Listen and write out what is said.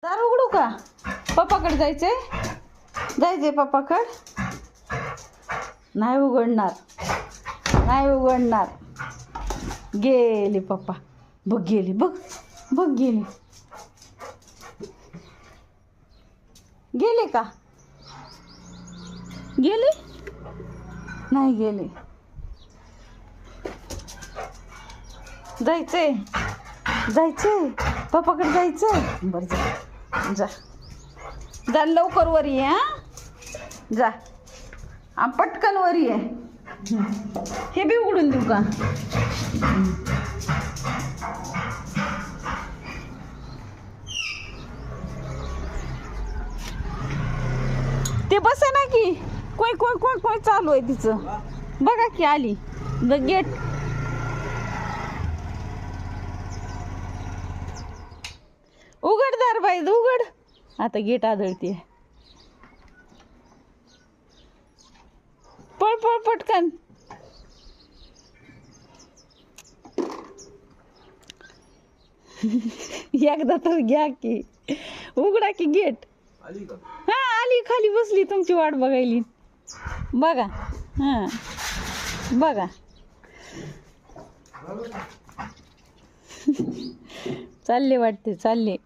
दार उघडू का? पप्पाकडे जायचंय? जायचंय पप्पाकडे? नाही उघडणार, नाही उघडणार. गेले पप्पा, बघ गेले, बघ बघ गेले. गेले का? गेले? नाही गेले. जायचंय, जायचंय पप्पाकडे जायचंय. बरं जा, जा जा लवकर वर ये. हा जा, पटकन वर ये. हे बी उघडून देऊ का? ते बसे ना की कोय कोय कोय कोय चालू आहे तिचं. बघा की आली. The gate. उघड दार बाई, उघड. आता गेट आदळते. पळ पळ पटकन. एकदा तर घ्या की, उघडा की गेट. हा आली, खाली बसली तुमची वाट बघायली. बघा, हा बघा. चालले वाटते, चालले.